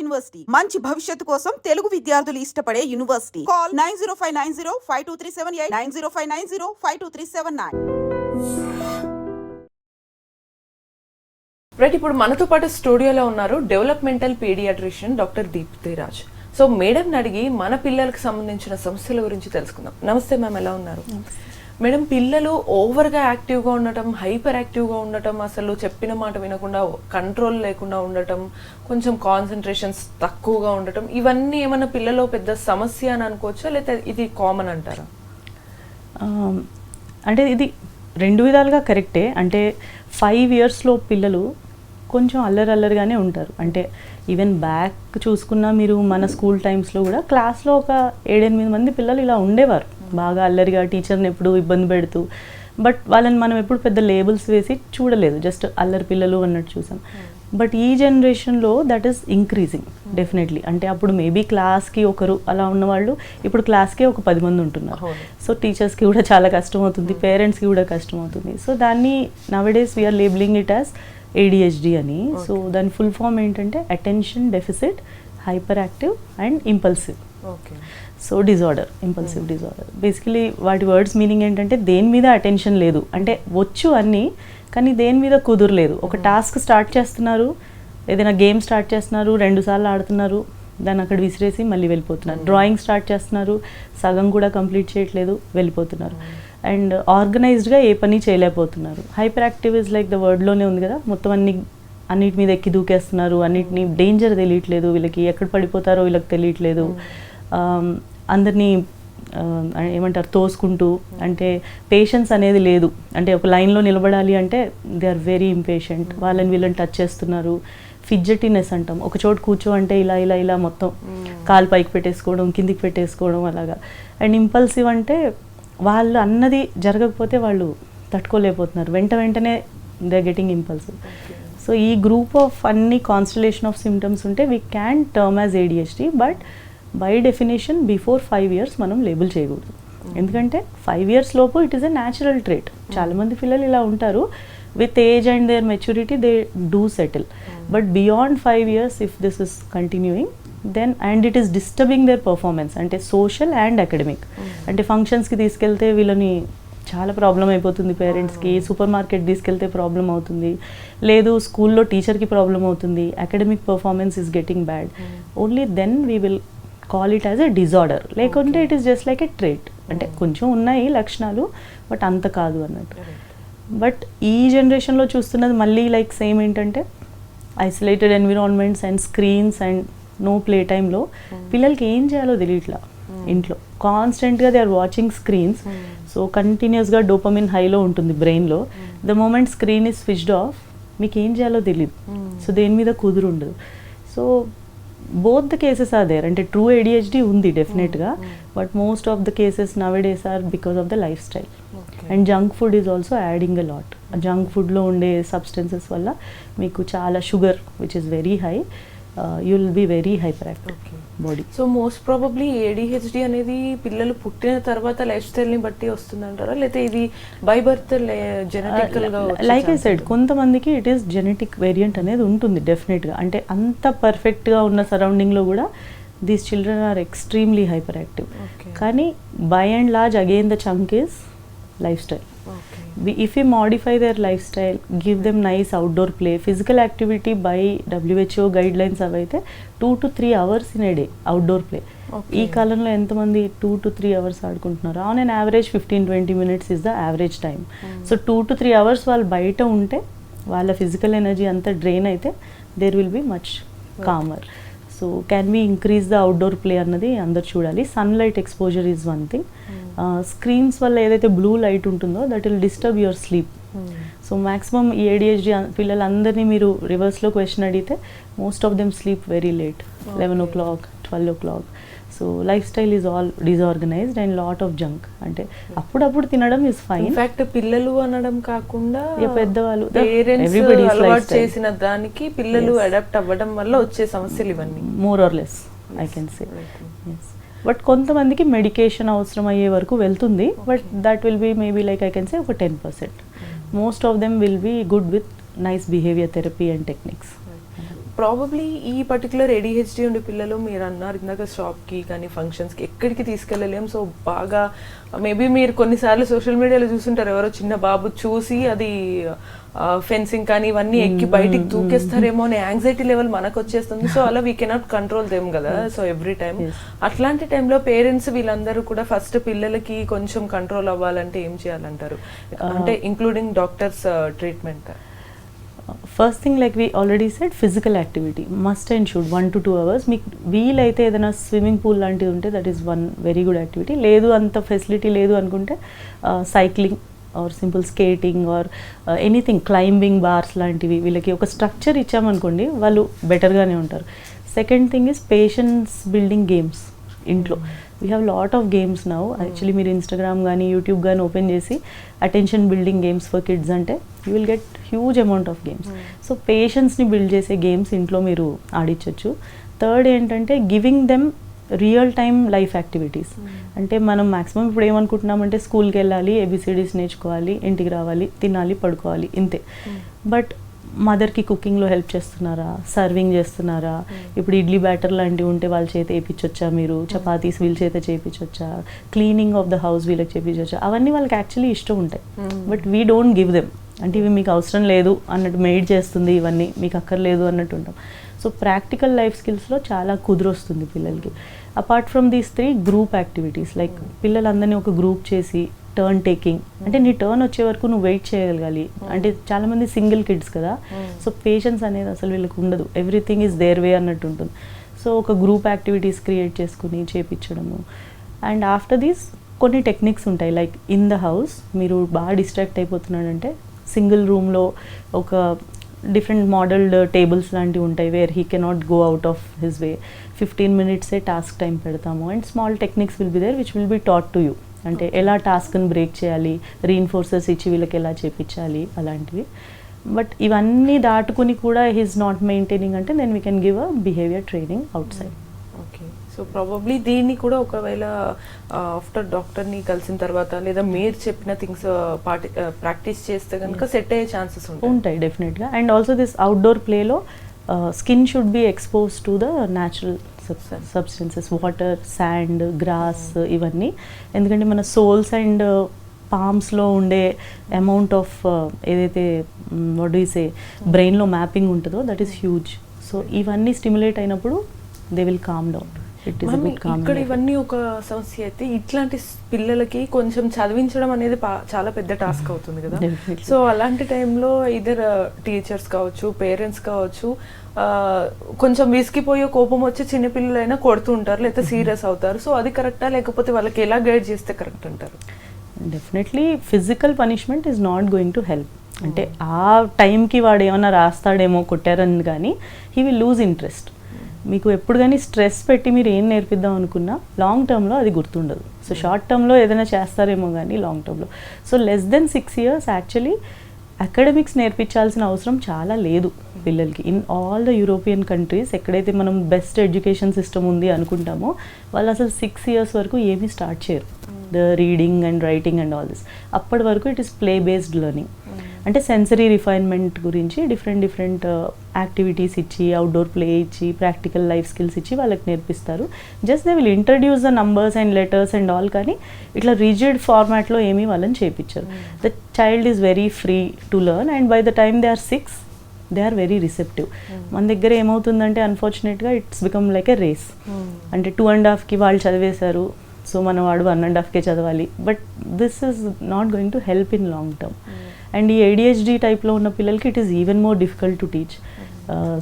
University మంచి భవిష్యత్తు కోసం తెలుగు విద్యార్థులు ఇష్టపడే యూనివర్సిటీ. కాల్ 9059052378 9059052379. రైట్, ఇప్పుడు మనతో పాటు స్టూడియోలో ఉన్నారు డెవలప్మెంటల్ పీడియాట్రిషియన్ డాక్టర్ దీప్తిరాజ్. సో మేడంని అడిగి మన పిల్లలకు సంబంధించిన సమస్యల గురించి తెలుసుకుందాం. నమస్తే మ్యామ్, ఎలా ఉన్నారు? మేడం, పిల్లలు ఓవర్గా యాక్టివ్గా ఉండటం, హైపర్ యాక్టివ్గా ఉండటం, అసలు చెప్పిన మాట వినకుండా కంట్రోల్ లేకుండా ఉండటం, కొంచెం కాన్సన్ట్రేషన్స్ తక్కువగా ఉండటం, ఇవన్నీ ఏమన్నా పిల్లలో పెద్ద సమస్య అని అనుకోవచ్చా, లేదా ఇది కామన్ అంటారా? అంటే ఇది రెండు విధాలుగా కరెక్టే. అంటే 5 yearsలో పిల్లలు కొంచెం అల్లరిగానే ఉంటారు. అంటే ఈవెన్ బ్యాక్ చూసుకున్నా మీరు మన స్కూల్ టైమ్స్లో కూడా క్లాస్లో ఒక 7-8 మంది పిల్లలు ఇలా ఉండేవారు, బాగా అల్లరిగా, టీచర్ని ఎప్పుడు ఇబ్బంది పెడుతూ. బట్ వాళ్ళని మనం ఎప్పుడు పెద్ద లేబుల్స్ వేసి చూడలేదు, జస్ట్ అల్లరి పిల్లలు అన్నట్టు చూసాం. బట్ ఈ జనరేషన్లో దట్ ఈస్ ఇంక్రీజింగ్ డెఫినెట్లీ. అంటే అప్పుడు మేబీ క్లాస్కి ఒకరు అలా ఉన్నవాళ్ళు ఇప్పుడు క్లాస్కే ఒక 10 మంది ఉంటున్నారు. సో టీచర్స్కి కూడా చాలా కష్టం అవుతుంది, పేరెంట్స్కి కూడా కష్టం అవుతుంది. సో దాన్ని నవడేస్ we are labelling it as ADHD అని. సో దాని ఫుల్ ఫామ్ ఏంటంటే attention deficit hyper active and impulsive. So disorder, impulsive disorder. Basically వాటి వర్డ్స్ మీనింగ్ ఏంటంటే దేని మీద అటెన్షన్ లేదు, అంటే వచ్చు అన్నీ కానీ దేని మీద కుదరలేదు. ఒక టాస్క్ స్టార్ట్ చేస్తున్నారు, ఏదైనా గేమ్ స్టార్ట్ చేస్తున్నారు, 2 సార్లు ఆడుతున్నారు, దాన్ని అక్కడ విసిరేసి మళ్ళీ వెళ్ళిపోతున్నారు. డ్రాయింగ్ స్టార్ట్ చేస్తున్నారు, సగం కూడా కంప్లీట్ చేయట్లేదు, వెళ్ళిపోతున్నారు. అండ్ ఆర్గనైజ్డ్గా ఏ పని చేయలేకపోతున్నారు. Hyper active is like the వర్డ్లోనే ఉంది కదా, మొత్తం అన్నిటి మీద ఎక్కి దూకేస్తున్నారు, అన్నిటినీ డేంజర్ తెలియట్లేదు, వీళ్ళకి ఎక్కడ పడిపోతారో వీళ్ళకి తెలియట్లేదు, అందరినీ ఏమంటారు తోసుకుంటూ, అంటే పేషెన్స్ అనేది లేదు. అంటే ఒక లైన్లో నిలబడాలి అంటే దే ఆర్ వెరీ ఇంపేషెంట్, వాళ్ళని వీళ్ళని టచ్ చేస్తున్నారు. ఫిడ్జెటీనెస్ అంటాం, ఒక చోటు కూర్చో అంటే ఇలా ఇలా ఇలా మొత్తం కాలు పైకి పెట్టేసుకోవడం, కిందికి పెట్టేసుకోవడం అలాగా. అండ్ ఇంపల్సివ్ అంటే వాళ్ళు అన్నది జరగకపోతే వాళ్ళు తట్టుకోలేకపోతున్నారు, వెంటనే they are getting impulsive. So ఈ గ్రూప్ ఆఫ్ అన్ని కాన్స్టలేషన్ ఆఫ్ సిమ్టమ్స్ ఉంటే we can term as ADHD. But by definition before 5 years మనం లేబుల్ చేయకూడదు. ఎందుకంటే 5 years లోపు it is a natural trait. చాలామంది పిల్లలు ఇలా ఉంటారు, with age and their maturity they do settle. But beyond 5 years if this is continuing then and it is disturbing their performance, అంటే social and academic. అంటే ఫంక్షన్స్కి తీసుకెళ్తే వీళ్ళని చాలా ప్రాబ్లం అయిపోతుంది పేరెంట్స్కి, సూపర్ మార్కెట్ తీసుకెళ్తే ప్రాబ్లం అవుతుంది, లేదు స్కూల్లో టీచర్కి ప్రాబ్లం అవుతుంది, academic performance is getting bad. Only then we will call it as a disorder. లేకుంటే it is just like a trait, అంటే కొంచెం ఉన్నాయి లక్షణాలు బట్ అంత కాదు అన్నట్టు. బట్ ఈ జనరేషన్లో చూస్తున్నది మళ్ళీ లైక్ సేమ్ ఏంటంటే isolated environments and screens and no play టైంలో పిల్లలకి ఏం చేయాలో తెలియట్లా. ఇంట్లో కాన్స్టెంట్గా they are watching screens. So కంటిన్యూస్గా డోపమిన్ హైలో ఉంటుంది బ్రెయిన్లో. The moment screen is switched off మీకు ఏం చేయాలో తెలియదు, సో దేని మీద కుదురు ఉండదు. So both the cases are there. అంటే ట్రూ ADHD ఉంది డెఫినెట్గా, but most of the cases nowadays are because of the life style. And junk food is also adding a lot. Junk ఫుడ్లో ఉండే సబ్స్టెన్సెస్ వల్ల మీకు చాలా sugar which is very high, you will be very hyper active body. So most probably ADHD అనేది పిల్లలు పుట్టిన తర్వాత life స్టైల్ని బట్టి వస్తుందంటారా, లేకపోతే ఇది బై బర్త్ జెనెటికల్గా? లైక్ ఐ సెడ్, కొంతమందికి ఇట్ ఈస్ జెనెటిక్ వేరియంట్ అనేది ఉంటుంది డెఫినెట్గా. అంటే అంత పర్ఫెక్ట్గా ఉన్న సరౌండింగ్లో కూడా these children are extremely hyper active. కానీ by and large again the chunk is life style. If we modify their lifestyle, give them nice outdoor play, physical activity by WHO guidelines avaithe 2 to 3 hours in a day outdoor play. ఈ కాలంలో ఎంతమంది 2 to 3 hours ఆడుకుంటున్నారు? On an average 15-20 minutes is the average time. So 2 to 3 hours వాళ్ళు బయట ఉంటే వాళ్ళ physical energy అంతా drain అయితే there will be much calmer. So can we increase the outdoor play అన్నది అందరు చూడాలి. Sunlight exposure is one thing. Screens వల్ల ఏదైతే బ్లూ లైట్ ఉంటుందో that will disturb your sleep. So maximum ఈ ADHD పిల్లలందరినీ మీరు రివర్స్లో క్వశ్చన్ అడిగితే most of them sleep very late, 11 o'clock, 12 o'clock. So life style is all disorganised and lot of junk. అంటే అప్పుడప్పుడు తినడం ఇస్ ఫైన్. ఇన్ఫాక్ట్ పిల్లలు అనడం కాకుండా పెద్దవాళ్ళు పేరెంట్స్ అలవాటు చేసిన దానికి పిల్లలు అడాప్ట్ అవ్వడం వల్ల వచ్చే సమస్యలు ఇవన్నీ more or less I can say. But కొంతమందికి మెడికేషన్ అవసరం అయ్యే వరకు వెళ్తుంది, but that will be maybe like I can say ఒక 10%. Most of them will be good with nice behaviour therapy and techniques. Probably ఈ పర్టికులర్ ADHD ఉండే పిల్లలు మీరు అన్నారు ఇందాక షాప్కి కానీ ఫంక్షన్స్కి ఎక్కడికి తీసుకెళ్ళలేం. సో బాగా మేబీ మీరు కొన్నిసార్లు సోషల్ మీడియాలో చూస్తుంటారు, ఎవరో చిన్న బాబు చూసి అది ఫెన్సింగ్ కానీ ఇవన్నీ ఎక్కి బయటికి దూకేస్తారేమో అనే యాంగ్జైటీ లెవెల్ మనకు వచ్చేస్తుంది. సో అలా వీ కెనాట్ కంట్రోల్ దెమ్ కదా. సో ఎవ్రీ టైమ్ అట్లాంటి టైంలో పేరెంట్స్ వీళ్ళందరూ కూడా ఫస్ట్ పిల్లలకి కొంచెం కంట్రోల్ అవ్వాలంటే ఏం చేయాలంటారు, అంటే including doctors treatment? First thing like we already said physical activity must and should 1 to 2 hours. మీకు వీలైతే ఏదైనా స్విమ్మింగ్ పూల్ లాంటిది ఉంటే that is one very good activity. లేదు అంత ఫెసిలిటీ లేదు అనుకుంటే cycling or simple skating or anything, climbing bars లాంటివి. వీళ్ళకి ఒక స్ట్రక్చర్ ఇచ్చామనుకోండి వాళ్ళు బెటర్గానే ఉంటారు. Second thing is patience building games ఇంట్లో. We have lot of games now. Actually మీరు ఇన్స్టాగ్రామ్ కానీ యూట్యూబ్ కానీ ఓపెన్ చేసి attention building games for kids అంటే you will get huge amount of games. So పేషెన్స్ని బిల్డ్ చేసే గేమ్స్ ఇంట్లో మీరు ఆడించవచ్చు. థర్డ్ ఏంటంటే giving them real time life activities. అంటే మనం మ్యాక్సిమం ఇప్పుడు ఏమనుకుంటున్నామంటే స్కూల్కి వెళ్ళాలి, ABCDs నేర్చుకోవాలి, ఇంటికి రావాలి, తినాలి, పడుకోవాలి, ఇంతే. బట్ మదర్కి కుకింగ్లో హెల్ప్ చేస్తున్నారా, సర్వింగ్ చేస్తున్నారా, ఇప్పుడు ఇడ్లీ బ్యాటర్ లాంటివి ఉంటే వాళ్ళ చేత వేయించొచ్చా, మీరు చపాతీస్ వీళ్ళ చేత చేయించొచ్చా, క్లీనింగ్ ఆఫ్ ద హౌస్ వీళ్ళకి చేయించొచ్చా, అవన్నీ వాళ్ళకి యాక్చువల్లీ ఇష్టం ఉంటాయి. But we don't give them. అంటే ఇవి మీకు అవసరం లేదు అన్నట్టు, మెయిడ్ చేస్తుంది ఇవన్నీ మీకు అక్కర్లేదు అన్నట్టు ఉంటాం. సో ప్రాక్టికల్ లైఫ్ స్కిల్స్లో చాలా కుదిరొస్తుంది పిల్లలకి. Apart from these 3 group activities, like పిల్లలందరినీ ఒక గ్రూప్ చేసి టర్న్ టేకింగ్, అంటే నీ టర్న్ వచ్చే వరకు నువ్వు వెయిట్ చేయగలగాలి. అంటే చాలామంది సింగిల్ కిడ్స్ కదా, సో పేషెన్స్ అనేది అసలు వీళ్ళకి ఉండదు, ఎవ్రీథింగ్ ఈజ్ దేర్ వే అన్నట్టు ఉంటుంది. సో ఒక గ్రూప్ యాక్టివిటీస్ క్రియేట్ చేసుకుని చేపించడము. అండ్ ఆఫ్టర్ దీస్ కొన్ని టెక్నిక్స్ ఉంటాయి, లైక్ ఇన్ ద హౌస్ మీరు బాగా డిస్ట్రాక్ట్ అయిపోతున్నాడంటే సింగిల్ రూమ్లో ఒక డిఫరెంట్ మోడల్డ్ టేబుల్స్ లాంటివి ఉంటాయి where he cannot go out of his way. 15 minutes task time పెడతాము. And small techniques will be there which will be taught to you. అంటే ఎలా టాస్క్ని break చేయాలి, రీఇన్ఫోర్సెస్ ఇచ్చి వీళ్ళకి ఎలా చేపించాలి, అలాంటివి. బట్ ఇవన్నీ దాటుకుని కూడా హీస్ నాట్ మెయింటైనింగ్ అంటే then we can give a behaviour training outside. Okay. So probably దీన్ని కూడా ఒకవేళ ఆఫ్టర్ డాక్టర్ని కలిసిన తర్వాత లేదా మీరు చెప్పిన థింగ్స్ ప్రాక్టీస్ చేస్తే కనుక సెట్ అయ్యే ఛాన్సెస్ ఉంటాయి డెఫినెట్గా. అండ్ ఆల్సో దిస్ అవుట్డోర్ ప్లేలో skin should be expose to the natural substances, water, sand, grass, ఇవన్నీ. ఎందుకంటే మన సోల్స్ అండ్ పామ్స్లో ఉండే అమౌంట్ ఆఫ్ ఏదైతే వాట్ డు యు సే బ్రెయిన్లో మ్యాపింగ్ ఉంటుందో దట్ ఈస్ హ్యూజ్. సో ఇవన్నీ స్టిమ్యులేట్ అయినప్పుడు దే విల్ కామ్ డౌన్. ఇక్కడ ఇవన్నీ ఒక సమస్య అయితే ఇట్లాంటి పిల్లలకి కొంచెం చదివించడం అనేది చాలా పెద్ద టాస్క్ అవుతుంది కదా. సో అలాంటి టైంలో ఇద్దరు టీచర్స్ కావచ్చు, పేరెంట్స్ కావచ్చు, కొంచెం విసిగిపోయే కోపం వచ్చి చిన్నపిల్లలైనా కొడుతూ ఉంటారు, లేకపోతే సీరియస్ అవుతారు. సో అది కరెక్టా, లేకపోతే వాళ్ళకి ఎలా గైడ్ చేస్తే కరెక్ట్ అంటారు? Definitely physical punishment is not going to help. అంటే ఆ టైంకి వాడు ఏమైనా రాస్తాడేమో కొట్టారని, కానీ హీ విల్ లూజ్ ఇంట్రెస్ట్. మీకు ఎప్పుడు కానీ స్ట్రెస్ పెట్టి మీరు ఏం నేర్పిద్దాం అనుకున్నా లాంగ్ టర్మ్లో అది గుర్తుండదు. సో షార్ట్ టర్మ్లో ఏదైనా చేస్తారేమో కానీ లాంగ్ టర్మ్లో. So less than 6 years actually academics నేర్పించాల్సిన అవసరం చాలా లేదు పిల్లలకి. In all the European countries ఎక్కడైతే మనం బెస్ట్ ఎడ్యుకేషన్ సిస్టమ్ ఉంది అనుకుంటామో వాళ్ళు అసలు 6 years వరకు ఏమీ స్టార్ట్ చేయరు, the reading and writing and all this. అప్పటి వరకు it is play based learning. అంటే సెన్సరీ రిఫైన్మెంట్ గురించి డిఫరెంట్ యాక్టివిటీస్ ఇచ్చి, అవుట్డోర్ ప్లే ఇచ్చి, ప్రాక్టికల్ లైఫ్ స్కిల్స్ ఇచ్చి వాళ్ళకి నేర్పిస్తారు. Just they will introduce the numbers and letters and all, కానీ ఇట్లా రిజిడ్ ఫార్మాట్లో ఏమీ వాళ్ళని చేయించారు. The child is very free to learn and by the time they are 6 they are very receptive. మన దగ్గర ఏమవుతుందంటే అన్ఫార్చునేట్గా it's become like a race. అంటే 2.5కి వాళ్ళు చదివేశారు, సో మన వాడు 1.5కే చదవాలి. But this is not going to help in long term. And ఈ ADHD టైప్లో ఉన్న పిల్లలకి it is even more difficult to teach.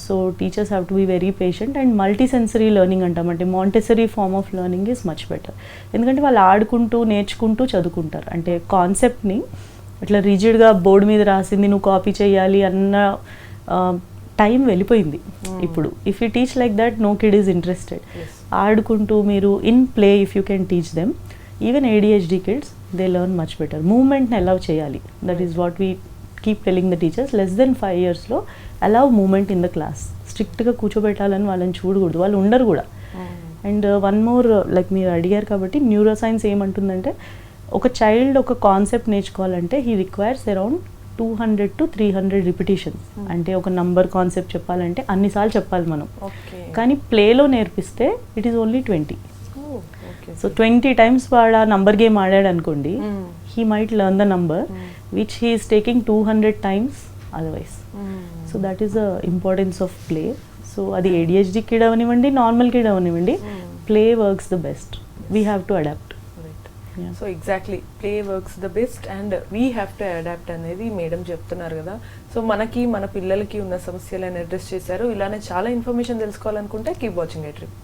So teachers have to be very patient. And multi sensory learning అంటామంటే Montessori form of learning is much better. ఎందుకంటే వాళ్ళు ఆడుకుంటూ నేర్చుకుంటూ చదువుకుంటారు. అంటే కాన్సెప్ట్ని ఇట్లా రిజిడ్గా బోర్డు మీద రాసింది నువ్వు కాపీ చేయాలి అన్న టైం వెళ్ళిపోయింది ఇప్పుడు. If you teach like that no kid is interested. ఆడుకుంటూ మీరు in play if you can teach them, even ADHD kids they learn much better. మూమెంట్ని అలౌ చేయాలి. That is what we keep telling the teachers. Less than 5 yearsలో allow movement in the class. స్ట్రిక్ట్గా కూర్చోబెట్టాలని వాళ్ళని చూడకూడదు, వాళ్ళు ఉండరు కూడా. అండ్ వన్ మోర్, లైక్ మీరు అడిగారు కాబట్టి న్యూరో సైన్స్ ఏమంటుందంటే ఒక చైల్డ్ ఒక కాన్సెప్ట్ నేర్చుకోవాలంటే he requires around 200 to 300 repetitions. అంటే ఒక నంబర్ కాన్సెప్ట్ చెప్పాలంటే అన్నిసార్లు చెప్పాలి మనం. ఓకే. కానీ ప్లేలో నేర్పిస్తే it is only 20. Okay. So 20 times వాడు ఆ నంబర్ గేమ్ ఆడాడు అనుకోండి, he might learn the number which he is taking 200 times otherwise. So that is the importance of play. So అది ADHD కిడ్ అవనివ్వండి, నార్మల్ కిడ్ అవనివ్వండి, play works the best. We have to adapt. So exactly play works the best and we have to adapt అనేది madam చెప్తున్నారు కదా. So మనకి మన పిల్లలకి ఉన్న సమస్యలను అడ్రస్ చేశారు. ఇలానే చాలా ఇన్ఫర్మేషన్ తెలుసుకోవాలనుకుంటే కీప్ వాచింగ్ ఎ ట్రిప్.